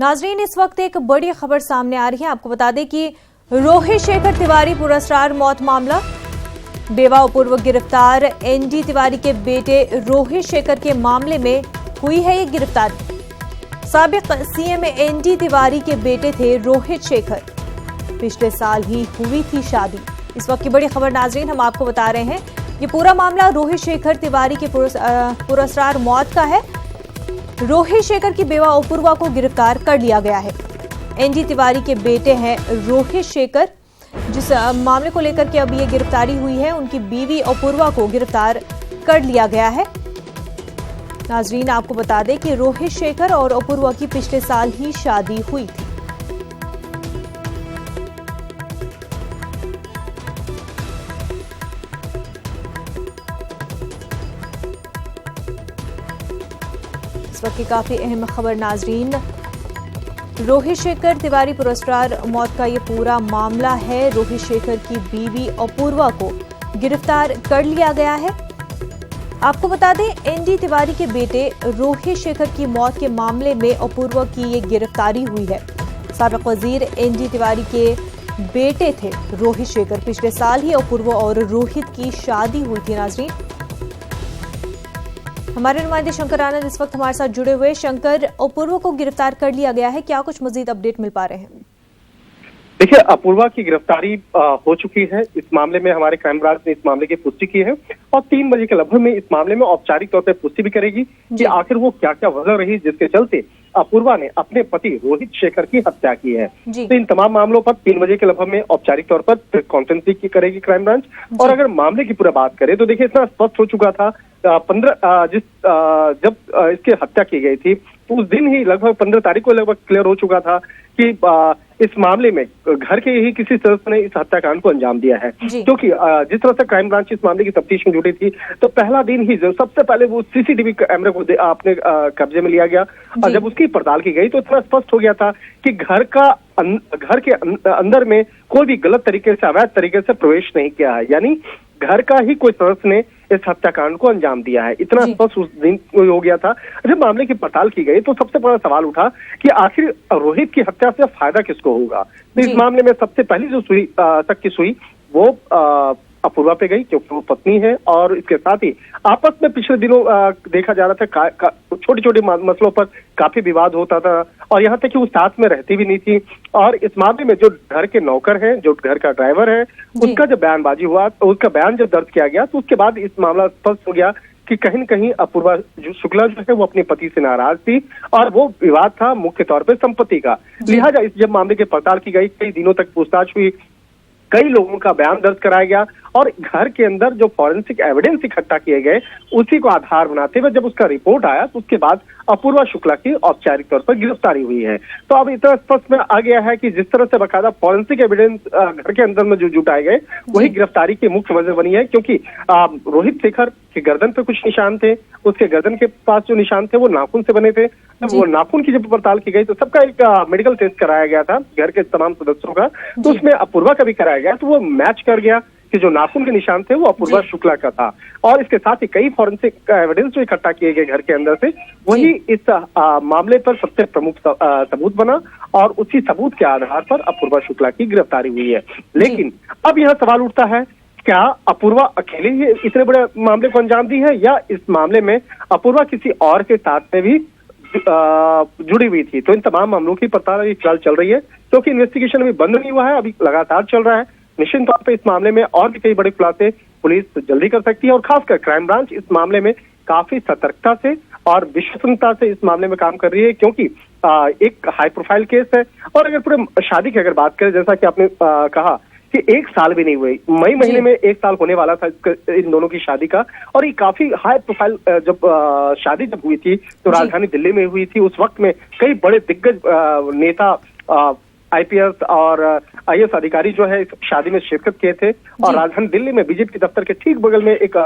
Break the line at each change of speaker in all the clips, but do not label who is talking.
नाजरीन, इस वक्त एक बड़ी खबर सामने आ रही है। आपको बता दें कि रोहित शेखर तिवारी पुरस्कार मौत मामला, बेवा अपूर्व गिरफ्तार। एनडी तिवारी के बेटे रोहित शेखर के मामले में हुई है ये गिरफ्तारी। साबिक सीएम एनडी तिवारी के बेटे थे रोहित शेखर, पिछले साल ही हुई थी शादी। इस वक्त की बड़ी खबर नाजरीन हम आपको बता रहे हैं, ये पूरा मामला रोहित शेखर तिवारी के पुरस्कार मौत का है। रोहित शेखर की बेवा अपूर्वा को गिरफ्तार कर लिया गया है। एनडी तिवारी के बेटे हैं रोहित शेखर, जिस मामले को लेकर के अब ये गिरफ्तारी हुई है, उनकी बीवी अपूर्वा को गिरफ्तार कर लिया गया है। नाजरीन, आपको बता दें कि रोहित शेखर और अपूर्वा की पिछले साल ही शादी हुई थी। इस वक्त की काफी अहम खबर नाजरीन, रोहित शेखर तिवारी पुरस्कार मौत का ये पूरा मामला है। रोहित शेखर की बीवी अपूर्वा को गिरफ्तार कर लिया गया है। आपको बता दें, एनडी तिवारी के बेटे रोहित शेखर की मौत के मामले में अपूर्वा की ये गिरफ्तारी हुई है। साबिक वजीर एनडी तिवारी के बेटे थे रोहित शेखर, पिछले साल ही अपूर्वा और रोहित की शादी हुई थी। नाजरीन, हमारे नुमाइंदे शंकर आनंद इस वक्त हमारे साथ जुड़े हुए। शंकर, अपूर्वा को गिरफ्तार कर लिया गया है, क्या कुछ मजीद अपडेट मिल पा रहे हैं?
देखिए, अपूर्वा की गिरफ्तारी हो चुकी है। इस मामले में हमारे क्राइम ब्रांच ने इस मामले की पुष्टि की है और 3 बजे के लगभग में इस मामले में औपचारिक तौर पर पुष्टि भी करेगी कि आखिर वो क्या क्या वजह रही जिसके चलते अपूर्वा ने अपने पति रोहित शेखर की हत्या की है। तो इन तमाम मामलों पर 3 बजे के लगभग में औपचारिक तौर पर प्रेस कॉन्फ्रेंस की करेगी क्राइम ब्रांच। और अगर मामले की पूरा बात करें तो देखिए, इतना स्पष्ट हो चुका था जब इसकी हत्या की गई थी, तो उस दिन ही लगभग 15 तारीख को लगभग क्लियर हो चुका था कि इस मामले में घर के ही किसी सदस्य ने इस हत्याकांड को अंजाम दिया है। क्योंकि जिस तरह से क्राइम ब्रांच इस मामले की तफ्तीश में जुटी थी, तो पहला दिन ही सबसे पहले वो सीसीटीवी कैमरे को अपने कब्जे में लिया गया और जब उसकी पड़ताल की गई तो इतना स्पष्ट हो गया था कि घर के अंदर में कोई भी गलत तरीके से, अवैध तरीके से प्रवेश नहीं किया है, यानी घर का ही कोई सदस्य ने इस हत्याकांड को अंजाम दिया है। इतना स्पष्ट उस दिन हो गया था। जब मामले की पड़ताल की गई तो सबसे बड़ा सवाल उठा कि आखिर रोहित की हत्या से फायदा किसको होगा। तो इस मामले में सबसे पहली जो सुई तक की सुई वो अपूर्वा पे गई, क्योंकि वो पत्नी है और इसके साथ ही आपस में पिछले दिनों देखा जा रहा था छोटे छोटे मसलों पर काफी विवाद होता था और यहाँ तक कि वो साथ में रहती भी नहीं थी। और इस मामले में जो घर के नौकर हैं, जो घर का ड्राइवर है, उसका जब बयानबाजी हुआ, उसका बयान जब दर्ज किया गया तो उसके बाद इस मामला स्पष्ट हो गया कि कहीं न कहीं अपूर्वा शुक्ला जो है वो अपने पति से नाराज थी और वो विवाद था मुख्य तौर पर संपत्ति का। लिहाजा जब मामले की पड़ताल की गई, कई दिनों तक पूछताछ हुई, कई लोगों का बयान दर्ज कराया गया और घर के अंदर जो फॉरेंसिक एविडेंस इकट्ठा किए गए उसी को आधार बनाते हुए जब उसका रिपोर्ट आया तो उसके बाद अपूर्वा शुक्ला की औपचारिक तौर पर गिरफ्तारी हुई है। तो अब इतना स्पष्ट में आ गया है कि जिस तरह से बकायदा फॉरेंसिक एविडेंस घर के अंदर में जो जुटाए गए वही गिरफ्तारी की मुख्य वजह बनी है। क्योंकि रोहित शेखर के गर्दन पे कुछ निशान थे, उसके गर्दन के पास जो निशान थे वो नाखून से बने थे। जब वो नाखून की जब पड़ताल की गई तो सबका एक मेडिकल टेस्ट कराया गया था घर के तमाम सदस्यों का, तो उसमें अपूर्वा का भी कराया गया तो वो मैच कर गया कि जो नाखून के निशान थे वो अपूर्वा शुक्ला का था। और इसके साथ ही कई फॉरेंसिक एविडेंस जो इकट्ठा किए गए घर के अंदर से, वही इस मामले पर सबसे प्रमुख सबूत बना और उसी सबूत के आधार पर अपूर्वा शुक्ला की गिरफ्तारी हुई है। लेकिन अब यह सवाल उठता है, क्या अपूर्वा अकेले ही इतने बड़े मामले को अंजाम दी है या इस मामले में अपूर्वा किसी और के साथ में भी जुड़ी हुई थी? तो इन तमाम मामलों की पड़ताल फिलहाल चल रही है, क्योंकि इन्वेस्टिगेशन अभी बंद नहीं हुआ है, अभी लगातार चल रहा है। निश्चित तौर पे इस मामले में और भी कई बड़े खुलासे पुलिस जल्दी कर सकती है और खासकर क्राइम ब्रांच इस मामले में काफी सतर्कता से और विश्वसनीयता से इस मामले में काम कर रही है, क्योंकि एक हाई प्रोफाइल केस है। और अगर पूरे शादी की अगर बात करें, जैसा कि आपने कहा कि 1 साल भी नहीं हुए, मई महीने में 1 साल होने वाला था इन दोनों की शादी का, और ये काफी हाई प्रोफाइल जब शादी जब हुई थी तो राजधानी दिल्ली में हुई थी। उस वक्त में कई बड़े दिग्गज नेता, आईपीएस और आईएएस अधिकारी जो है इस शादी में शिरकत किए थे और राजधानी दिल्ली में बीजेपी दफ्तर के ठीक बगल में एक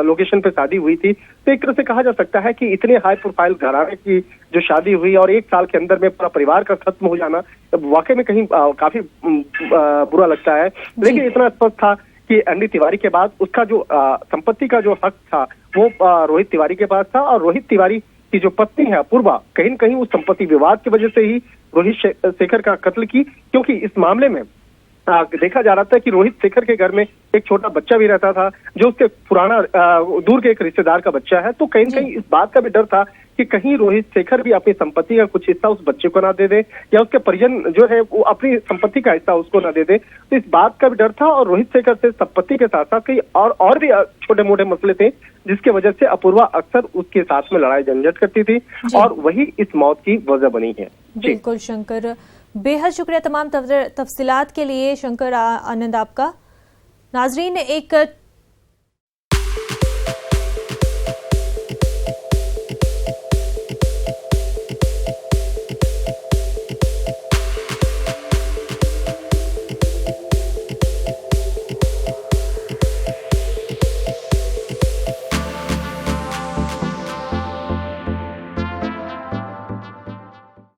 लोकेशन पे शादी हुई थी। तो एक तरह से कहा जा सकता है कि इतने हाई प्रोफाइल घराने की जो शादी हुई और 1 साल के अंदर में पूरा परिवार का खत्म हो जाना वाकई में कहीं काफी बुरा लगता है। लेकिन इतना स्पष्ट था कि एनडी तिवारी के बाद उसका जो संपत्ति का जो हक था वो रोहित तिवारी के पास था और रोहित तिवारी कि जो पत्नी है अपूर्वा कहीं न कहीं उस संपत्ति विवाद की वजह से ही रोहित शेखर का कत्ल की, क्योंकि इस मामले में देखा जा रहा था कि रोहित शेखर के घर में एक छोटा बच्चा भी रहता था जो उसके पुराना दूर के एक रिश्तेदार का बच्चा है। तो कहीं न कहीं इस बात का भी डर था कि कहीं रोहित शेखर भी अपनी संपत्ति का कुछ हिस्सा उस बच्चे को ना दे दे या उसके परिजन जो है वो अपनी संपत्ति का हिस्सा उसको ना दे दे। तो इस बात का भी डर था और रोहित शेखर से संपत्ति के साथ साथ कई और भी छोटे मोटे मसले थे जिसकी वजह से अपूर्वा अक्सर उसके साथ में लड़ाई झंझट करती थी और वही इस मौत की वजह बनी है।
बिल्कुल शंकर, बेहद शुक्रिया तमाम तफसीलात के लिए शंकर आनंद आपका। नाजरीन, एक